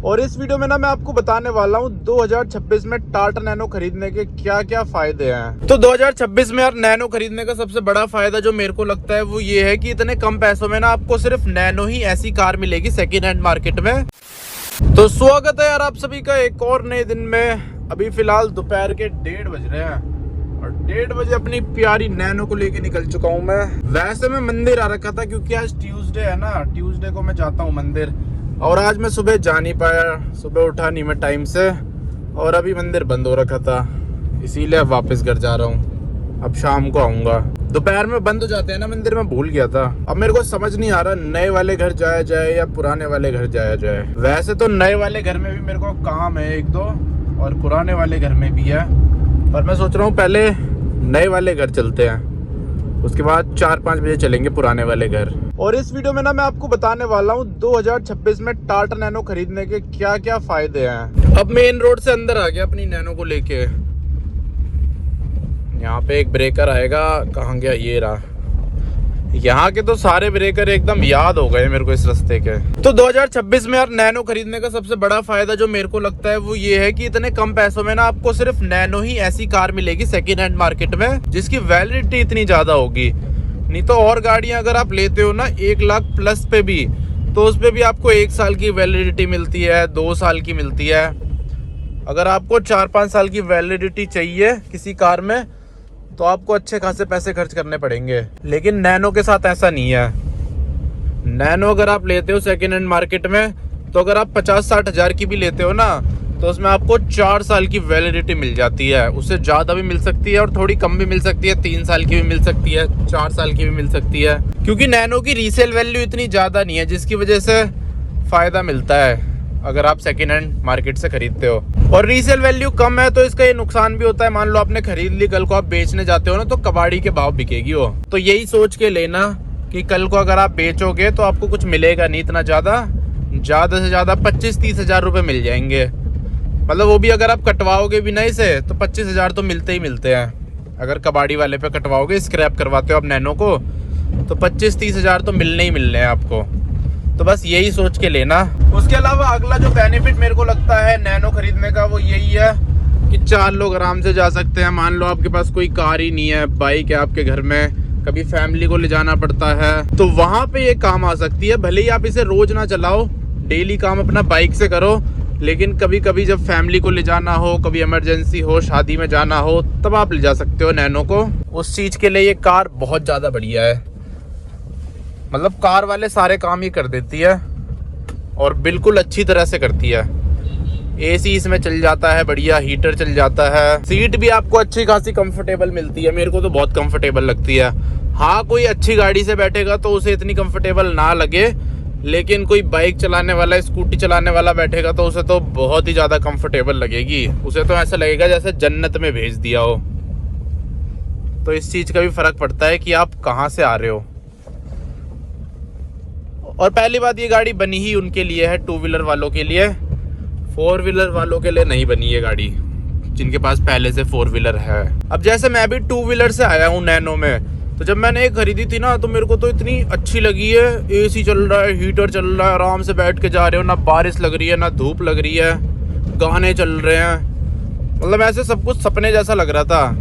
और इस वीडियो में ना मैं आपको बताने वाला हूँ 2026 में टाटा नैनो खरीदने के क्या क्या फायदे हैं। तो 2026 में यार नैनो खरीदने का सबसे बड़ा फायदा जो मेरे को लगता है वो ये है कि इतने कम पैसों में ना आपको सिर्फ नैनो ही ऐसी कार मिलेगी सेकेंड हैंड मार्केट में। तो स्वागत है यार आप सभी का एक और नए दिन में। अभी फिलहाल दोपहर के 1:30 बज रहे हैं और 1:30 बजे अपनी प्यारी नैनो को लेके निकल चुका हूँ मैं। वैसे मैं मंदिर आ रखा था क्योंकि आज ट्यूसडे है ना, ट्यूसडे को मैं जाता हूँ मंदिर। और आज मैं सुबह जा नहीं पाया, सुबह उठा नहीं मैं टाइम से और अभी मंदिर बंद हो रखा था, इसीलिए अब वापस घर जा रहा हूँ। अब शाम को आऊँगा। दोपहर में बंद हो जाते हैं ना मंदिर, में भूल गया था। अब मेरे को समझ नहीं आ रहा नए वाले घर जाया जाए या पुराने वाले घर जाया जाए। वैसे तो नए वाले घर में भी मेरे को काम है एक दो और पुराने वाले घर में भी है, पर मैं सोच रहा हूँ पहले नए वाले घर चलते हैं, उसके बाद 4-5 बजे चलेंगे पुराने वाले घर। और इस वीडियो में ना मैं आपको बताने वाला हूँ 2026 में टाटा नैनो खरीदने के क्या क्या फायदे हैं। अब मेन रोड से अंदर आ गया अपनी नैनो को लेके। यहाँ पे एक ब्रेकर आएगा, कहाँ गया, ये रहा। यहाँ के तो सारे ब्रेकर एकदम याद हो गए मेरे को इस रास्ते के। तो 2026 में यार नैनो खरीदने का सबसे बड़ा फायदा जो मेरे को लगता है वो ये है कि इतने कम पैसों में ना आपको सिर्फ नैनो ही ऐसी कार मिलेगी सेकेंड हैंड मार्केट में जिसकी वैलिडिटी इतनी ज्यादा होगी। नहीं तो और गाड़ियां अगर आप लेते हो ना 1 लाख प्लस पे भी, तो उस पे भी आपको 1 साल की वैलिडिटी मिलती है, 2 साल की मिलती है। अगर आपको 4-5 साल की वैलिडिटी चाहिए किसी कार में तो आपको अच्छे खासे पैसे खर्च करने पड़ेंगे। लेकिन नैनो के साथ ऐसा नहीं है। नैनो अगर आप लेते हो सेकेंड हैंड मार्केट में, तो अगर आप 50-60 हज़ार की भी लेते हो ना, तो उसमें आपको 4 साल की वैलिडिटी मिल जाती है। उससे ज़्यादा भी मिल सकती है और थोड़ी कम भी मिल सकती है, 3 साल की भी मिल सकती है, 4 साल की भी मिल सकती है। क्योंकि नैनो की रीसेल वैल्यू इतनी ज़्यादा नहीं है, जिसकी वजह से फ़ायदा मिलता है अगर आप सेकेंड हैंड मार्केट से खरीदते हो। और रीसेल वैल्यू कम है तो इसका ये नुकसान भी होता है, मान लो आपने खरीद ली, कल को आप बेचने जाते हो ना तो कबाड़ी के भाव बिकेगी वो। तो यही सोच के लेना कि कल को अगर आप बेचोगे तो आपको कुछ मिलेगा नहीं इतना ज़्यादा से ज़्यादा 25-30 हज़ार रुपये मिल जाएंगे। मतलब वो भी अगर आप कटवाओगे भी नहीं से तो 25 हज़ार तो मिलते ही मिलते हैं। अगर कबाड़ी वाले पे कटवाओगे, स्क्रैप करवाते हो आप नैनो को, तो 25-30 हज़ार तो मिलने ही मिलने हैं आपको। तो बस यही सोच के लेना। उसके अलावा अगला जो बेनिफिट मेरे को लगता है नैनो खरीदने का वो यही है कि 4 लोग आराम से जा सकते हैं। मान लो आपके पास कोई कार ही नहीं है, बाइक है आपके घर में, कभी फैमिली को ले जाना पड़ता है, तो वहाँ पे ये काम आ सकती है। भले ही आप इसे रोज ना चलाओ, डेली काम अपना बाइक से करो, लेकिन कभी कभी जब फैमिली को ले जाना हो, कभी इमरजेंसी हो, शादी में जाना हो, तब आप ले जा सकते हो नैनो को। उस चीज़ के लिए ये कार बहुत ज़्यादा बढ़िया है। मतलब कार वाले सारे काम ही कर देती है और बिल्कुल अच्छी तरह से करती है। एसी इसमें चल जाता है बढ़िया, हीटर चल जाता है, सीट भी आपको अच्छी खासी कंफर्टेबल मिलती है। मेरे को तो बहुत कंफर्टेबल लगती है। हाँ, कोई अच्छी गाड़ी से बैठेगा तो उसे इतनी कंफर्टेबल ना लगे, लेकिन कोई बाइक चलाने वाला, स्कूटी चलाने वाला बैठेगा तो उसे तो बहुत ही ज़्यादा कंफर्टेबल लगेगी। उसे तो ऐसा लगेगा जैसे जन्नत में भेज दिया हो। तो इस चीज़ का भी फ़र्क पड़ता है कि आप कहाँ से आ रहे हो। और पहली बात, ये गाड़ी बनी ही उनके लिए है, 2 व्हीलर वालों के लिए। 4 व्हीलर वालों के लिए नहीं बनी ये गाड़ी, जिनके पास पहले से 4 व्हीलर है। अब जैसे मैं भी 2 व्हीलर से आया हूँ नैनो में, तो जब मैंने एक खरीदी थी ना तो मेरे को तो इतनी अच्छी लगी है। एसी चल रहा है, हीटर चल रहा है, आराम से बैठ के जा रहे हो, ना बारिश लग रही है ना धूप लग रही है, गाने चल रहे हैं। मतलब ऐसे सब कुछ सपने जैसा लग रहा था।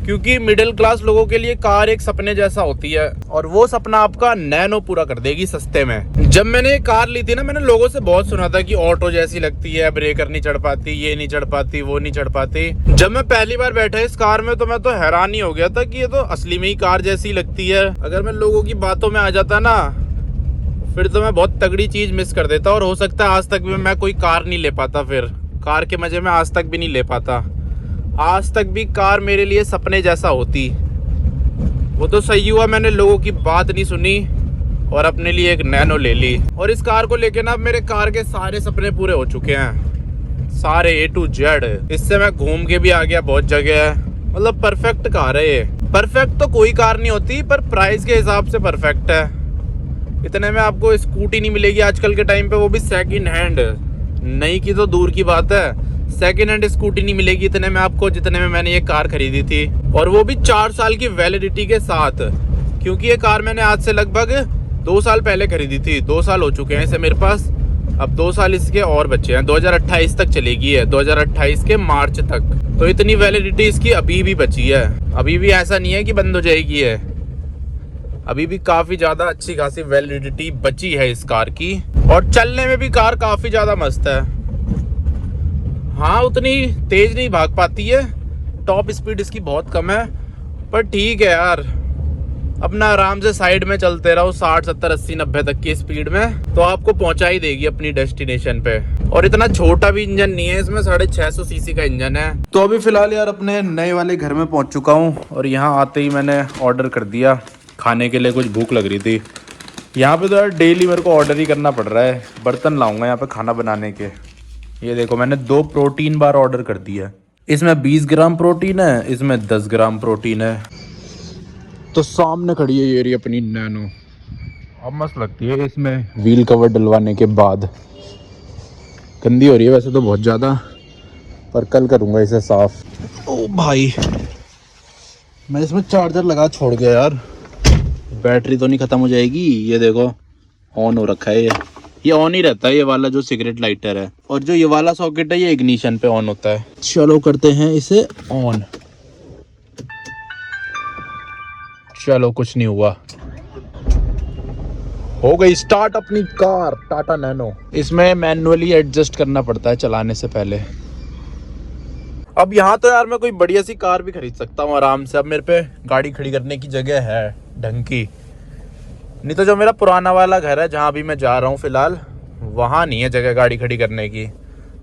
क्योंकि मिडिल क्लास लोगों के लिए कार एक सपने जैसा होती है और वो सपना आपका नैनो पूरा कर देगी सस्ते में। जब मैंने ये कार ली थी ना, मैंने लोगों से बहुत सुना था कि ऑटो जैसी लगती है, ब्रेकर नहीं चढ़ पाती, ये नहीं चढ़ पाती, वो नहीं चढ़ पाती। जब मैं पहली बार बैठा इस कार में तो मैं तो हैरान ही हो गया था कि ये तो असली में ही कार जैसी लगती है। अगर मैं लोगों की बातों में आ जाता ना, फिर तो मैं बहुत तगड़ी चीज मिस कर देता और हो सकता है आज तक भी मैं कोई कार नहीं ले पाता। फिर कार के मजे में आज तक भी नहीं ले पाता। आज तक भी कार मेरे लिए सपने जैसा होती। वो तो सही हुआ मैंने लोगों की बात नहीं सुनी और अपने लिए एक नैनो ले ली। और इस कार को लेके ना मेरे कार के सारे सपने पूरे हो चुके हैं, सारे A to Z। इससे मैं घूम के भी आ गया बहुत जगह। मतलब परफेक्ट कार है ये। परफेक्ट तो कोई कार नहीं होती, पर प्राइस के हिसाब से परफेक्ट है। इतने में आपको स्कूटी नहीं मिलेगी आजकल के टाइम पे, वो भी सेकंड हैंड। नई की तो दूर की बात है, सेकेंड हैंड स्कूटी नहीं मिलेगी इतने में आपको जितने में मैंने ये कार खरीदी थी। और वो भी 4 साल की वैलिडिटी के साथ। क्योंकि ये कार मैंने आज से लगभग 2 साल पहले खरीदी थी। 2 साल हो चुके हैं इसे मेरे पास। अब 2 साल इसके और बचे हैं, 2028 तक चलेगी है, 2028 के मार्च तक। तो इतनी वैलिडिटी इसकी अभी भी बची है, अभी भी ऐसा नहीं है कि बंद हो जाएगी है, अभी भी काफी ज्यादा अच्छी खासी वैलिडिटी बची है इस कार की। और चलने में भी कार काफी ज्यादा मस्त है। हाँ, उतनी तेज नहीं भाग पाती है, टॉप स्पीड इसकी बहुत कम है, पर ठीक है यार, अपना आराम से साइड में चलते रहो 60, 70, 80, 90 तक की स्पीड में, तो आपको पहुंचा ही देगी अपनी डेस्टिनेशन पे। और इतना छोटा भी इंजन नहीं है, इसमें 650 सीसी का इंजन है। तो अभी फिलहाल यार अपने नए वाले घर में पहुंच चुका हूँ, और यहाँ आते ही मैंने ऑर्डर कर दिया खाने के लिए, कुछ भूख लग रही थी। यहाँ पे तो यार डेली मेरे को ऑर्डर ही करना पड़ रहा है, बर्तन लाऊंगा यहाँ पे खाना बनाने के। ये देखो, मैंने 2 प्रोटीन बार ऑर्डर कर दिया। इसमें 20 ग्राम प्रोटीन है, इसमें 10 ग्राम प्रोटीन है। तो सामने खड़ी है ये रही अपनी नैनो, अब मस्त लगती है इसमें व्हील कवर डलवाने के बाद। गंदी हो रही है वैसे तो बहुत ज़्यादा, पर कल करूँगा इसे साफ। ओ भाई, मैं इसमें चार्जर लगा छोड़ गया यार, बैटरी तो नहीं ख़त्म हो जाएगी। ये देखो ऑन हो रखा है, ये ऑन ही रहता है, ये वाला जो सिगरेट लाइटर है। और जो ये वाला सॉकेट है ये इग्निशन पे ऑन होता है। चलो करते हैं इसे ऑन। चलो, कुछ नहीं हुआ, हो गई स्टार्ट अपनी कार टाटा नैनो। इसमें मैनुअली एडजस्ट करना पड़ता है चलाने से पहले। अब यहाँ तो यार मैं कोई बढ़िया सी कार भी खरीद सकता हूँ आराम से। अब मेरे पे गाड़ी खड़ी करने की जगह है ढंग की, नहीं तो जो मेरा पुराना वाला घर है जहाँ भी मैं जा रहा हूँ फिलहाल, वहाँ नहीं है जगह गाड़ी खड़ी करने की।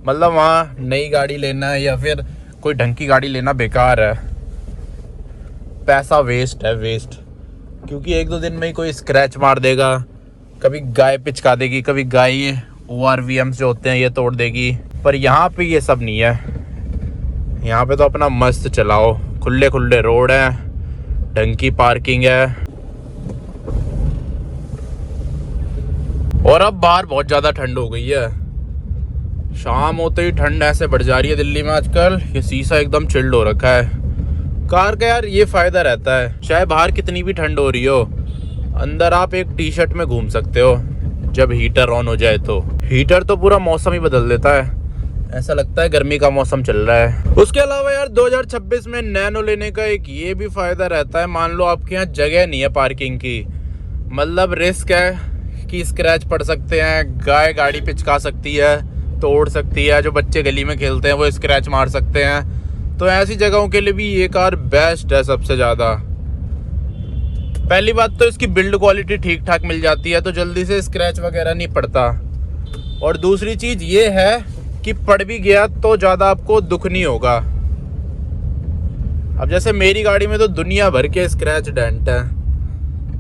मतलब वहाँ नई गाड़ी लेना है या फिर कोई ढंग की गाड़ी लेना बेकार है, पैसा वेस्ट है, वेस्ट। क्योंकि 1-2 दिन में ही कोई स्क्रैच मार देगा, कभी गाय पिचका देगी, कभी गाय ORVMs जो होते हैं ये तोड़ देगी। पर यहाँ पे ये सब नहीं है, यहाँ पे तो अपना मस्त चलाओ, खुले खुले रोड है, ढंग की पार्किंग है। और अब बाहर बहुत ज़्यादा ठंड हो गई है, शाम होते ही ठंड ऐसे बढ़ जा रही है दिल्ली में आजकल। ये शीशा एकदम चिल्ड हो रखा है कार का। यार ये फ़ायदा रहता है, चाहे बाहर कितनी भी ठंड हो रही हो, अंदर आप एक टी-शर्ट में घूम सकते हो। जब हीटर ऑन हो जाए तो हीटर तो पूरा मौसम ही बदल देता है, ऐसा लगता है गर्मी का मौसम चल रहा है। उसके अलावा यार 2026 में नैनो लेने का एक ये भी फ़ायदा रहता है, मान लो आपके यहाँ जगह नहीं है पार्किंग की, मतलब रिस्क है कि स्क्रैच पड़ सकते हैं, गाय गाड़ी पिचका सकती है, तोड़ सकती है, जो बच्चे गली में खेलते हैं वो स्क्रैच मार सकते हैं। तो ऐसी जगहों के लिए भी ये कार बेस्ट है सबसे ज़्यादा। पहली बात तो इसकी बिल्ड क्वालिटी ठीक ठाक मिल जाती है, तो जल्दी से स्क्रैच वगैरह नहीं पड़ता। और दूसरी चीज़ ये है कि पड़ भी गया तो ज़्यादा आपको दुख नहीं होगा। अब जैसे मेरी गाड़ी में तो दुनिया भर के स्क्रैच डेंट है,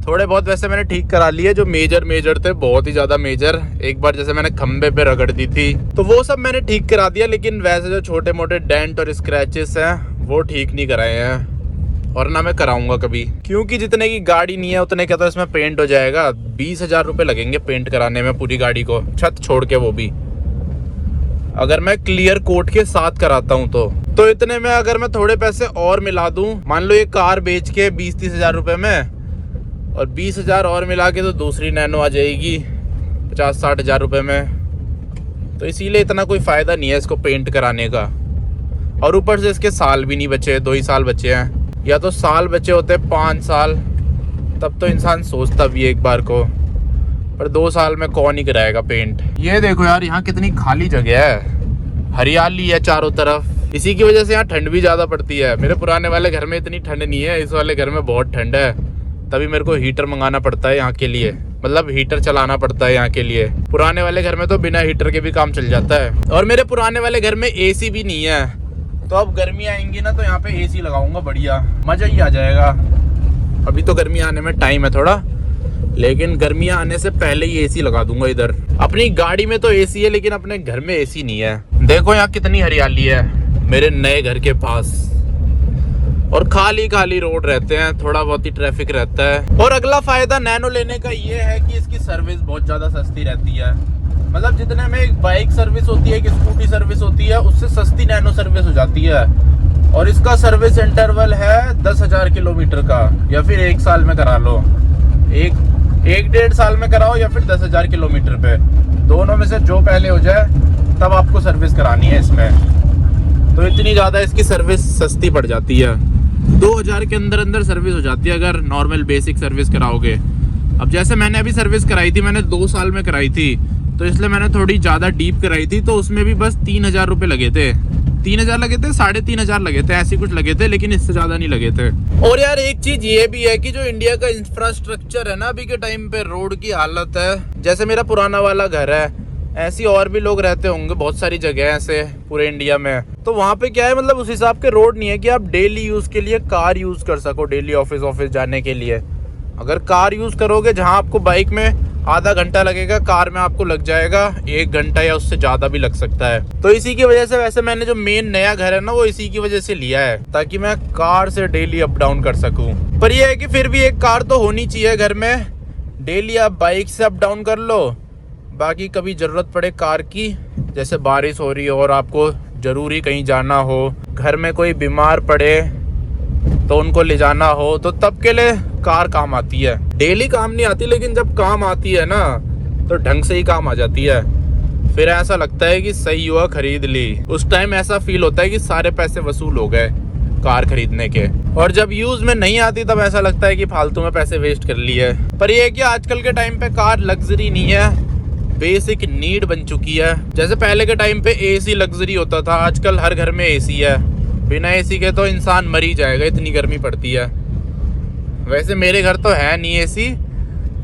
थोड़े बहुत वैसे मैंने ठीक करा लिए, जो मेजर थे, बहुत ही ज़्यादा मेजर। एक बार जैसे मैंने खंबे पे रगड़ दी थी तो वो सब मैंने ठीक करा दिया, लेकिन वैसे जो छोटे मोटे डेंट और स्क्रैचेस हैं वो ठीक नहीं कराए हैं, और ना मैं कराऊंगा कभी। क्योंकि जितने की गाड़ी नहीं है उतने का तो इसमें पेंट हो जाएगा। 20,000 रुपये लगेंगे पेंट कराने में पूरी गाड़ी को, छत छोड़ के, वो भी अगर मैं क्लियर कोट के साथ कराता हूँ तो इतने में अगर मैं थोड़े पैसे और मिला दूँ, मान लो ये कार बेच के 20-30 हज़ार रुपये में, और 20,000 और मिला के तो दूसरी नैनो आ जाएगी 50-60 हज़ार रुपये में। तो इसीलिए इतना कोई फ़ायदा नहीं है इसको पेंट कराने का। और ऊपर से इसके साल भी नहीं बचे, 2 ही साल बचे हैं, या तो साल बचे होते 5 साल, तब तो इंसान सोचता भी एक बार को, पर 2 साल में कौन ही कराएगा पेंट। ये देखो यार, यहाँ कितनी खाली जगह है, हरियाली है चारों तरफ। इसी की वजह से यहाँ ठंड भी ज़्यादा पड़ती है। मेरे पुराने वाले घर में इतनी ठंड नहीं है, इस वाले घर में बहुत ठंड है, तभी मेरे को हीटर मंगाना पड़ता है यहाँ के लिए, मतलब हीटर चलाना पड़ता है यहाँ के लिए। पुराने वाले घर में तो बिना हीटर के भी काम चल जाता है। और मेरे पुराने वाले घर में AC भी नहीं है, तो अब गर्मी आएंगी ना तो यहाँ पे AC लगाऊंगा, बढ़िया मज़ा ही आ जाएगा। अभी तो गर्मी आने में टाइम है थोड़ा, लेकिन गर्मियाँ आने से पहले ही AC लगा दूंगा इधर। अपनी गाड़ी में तो AC है, लेकिन अपने घर में AC नहीं है। देखो यहाँ कितनी हरियाली है मेरे नए घर के पास, और खाली खाली रोड रहते हैं, थोड़ा बहुत ही ट्रैफिक रहता है। और अगला फायदा नैनो लेने का ये है कि इसकी सर्विस बहुत ज़्यादा सस्ती रहती है। मतलब जितने में एक बाइक सर्विस होती है, एक स्कूटी सर्विस होती है, उससे सस्ती नैनो सर्विस हो जाती है। और इसका सर्विस इंटरवल है 10,000 किलोमीटर का, या फिर 1 साल में करा लो, एक 1-1.5 साल में कराओ, या फिर 10,000 किलोमीटर पे। दोनों में से जो पहले हो जाए तब आपको सर्विस करानी है इसमें। तो इतनी ज़्यादा इसकी सर्विस सस्ती पड़ जाती है, 2000 के अंदर अंदर सर्विस हो जाती है अगर नॉर्मल बेसिक सर्विस कराओगे। अब जैसे मैंने अभी सर्विस कराई थी, मैंने 2 साल में कराई थी, तो इसलिए मैंने थोड़ी ज़्यादा डीप कराई थी, तो उसमें भी बस 3000 रुपये लगे थे, 3000 लगे थे, 3500 लगे थे, ऐसे कुछ लगे थे, लेकिन इससे ज़्यादा नहीं लगे थे। और यार एक चीज़ ये भी है कि जो इंडिया का इंफ्रास्ट्रक्चर है ना अभी के टाइम पे, रोड की हालत है, जैसे मेरा पुराना वाला घर है, ऐसी और भी लोग रहते होंगे बहुत सारी जगह ऐसे पूरे इंडिया में, तो वहाँ पे क्या है, मतलब उस हिसाब के रोड नहीं है कि आप डेली यूज़ के लिए कार यूज़ कर सको, डेली ऑफिस जाने के लिए। अगर कार यूज़ करोगे, जहाँ आपको बाइक में आधा घंटा लगेगा, कार में आपको लग जाएगा 1 घंटा या उससे ज़्यादा भी लग सकता है। तो इसी की वजह से वैसे मैंने जो मेन नया घर है ना, वो इसी की वजह से लिया है, ताकि मैं कार से डेली अप डाउन कर सकूँ। पर यह है कि फिर भी एक कार तो होनी चाहिए घर में, डेली आप बाइक से अप डाउन कर लो, बाकी कभी ज़रूरत पड़े कार की, जैसे बारिश हो रही हो और आपको ज़रूरी कहीं जाना हो, घर में कोई बीमार पड़े तो उनको ले जाना हो, तो तब के लिए कार काम आती है। डेली काम नहीं आती, लेकिन जब काम आती है ना तो ढंग से ही काम आ जाती है। फिर ऐसा लगता है कि सही हुआ खरीद ली। उस टाइम ऐसा फील होता है कि सारे पैसे वसूल हो गए कार खरीदने के। और जब यूज़ में नहीं आती तब ऐसा लगता है कि फालतू में पैसे वेस्ट कर लिए। पर ये है कि आजकल के टाइम पे कार लग्जरी नहीं है, बेसिक नीड बन चुकी है। जैसे पहले के टाइम पे एसी लग्जरी होता था, आजकल हर घर में एसी है। बिना एसी के तो इंसान मर ही जाएगा, इतनी गर्मी पड़ती है। वैसे मेरे घर तो है नहीं एसी,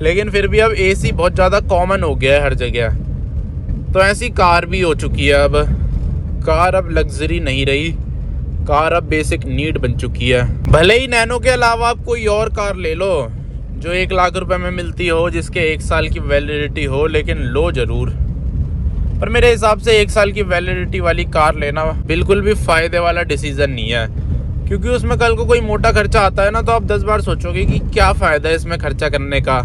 लेकिन फिर भी अब एसी बहुत ज़्यादा कॉमन हो गया है हर जगह। तो ऐसी कार भी हो चुकी है। अब कार अब लग्जरी नहीं रही, कार अब बेसिक नीड बन चुकी है। भले ही नैनो के अलावा आप कोई और कार ले लो जो 1 लाख रुपए में मिलती हो, जिसके 1 साल की वैलिडिटी हो, लेकिन लो ज़रूर। पर मेरे हिसाब से 1 साल की वैलिडिटी वाली कार लेना बिल्कुल भी फ़ायदे वाला डिसीज़न नहीं है, क्योंकि उसमें कल को कोई मोटा खर्चा आता है ना, तो आप 10 बार सोचोगे कि क्या फ़ायदा है इसमें खर्चा करने का।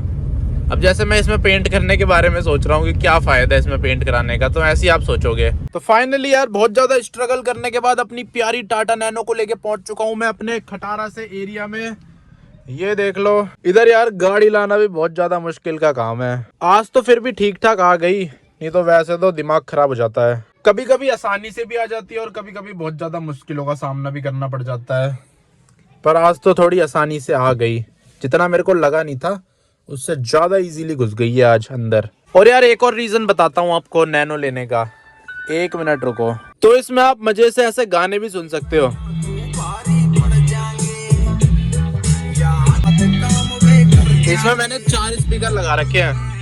अब जैसे मैं इसमें पेंट करने के बारे में सोच रहा हूँ कि क्या फ़ायदा है इसमें पेंट कराने का, तो ऐसे ही आप सोचोगे। तो फाइनली यार बहुत ज़्यादा स्ट्रगल करने के बाद अपनी प्यारी टाटा नैनो को लेके पहुँच चुका हूँ मैं अपने खटारा से एरिया में। ये देख लो, इधर यार गाड़ी लाना भी बहुत ज़्यादा मुश्किल का काम है। आज तो फिर भी ठीक ठाक आ गई, नहीं तो वैसे तो दिमाग खराब हो जाता है। कभी कभी आसानी से भी आ जाती है और कभी कभी बहुत ज़्यादा मुश्किलों का सामना भी करना पड़ जाता है। पर आज तो थोड़ी आसानी से आ गई, जितना मेरे को लगा नहीं था उससे ज़्यादा इजीली घुस गई है आज अंदर। और यार एक और रीज़न बताता हूँ आपको नैनो लेने का, 1 मिनट रुको। तो इसमें आप मज़े से ऐसे गाने भी सुन सकते हो। इसमें मैंने 4 स्पीकर लगा रखे हैं,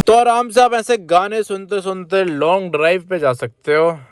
तो आराम से आप ऐसे गाने सुनते सुनते लॉन्ग ड्राइव पे जा सकते हो।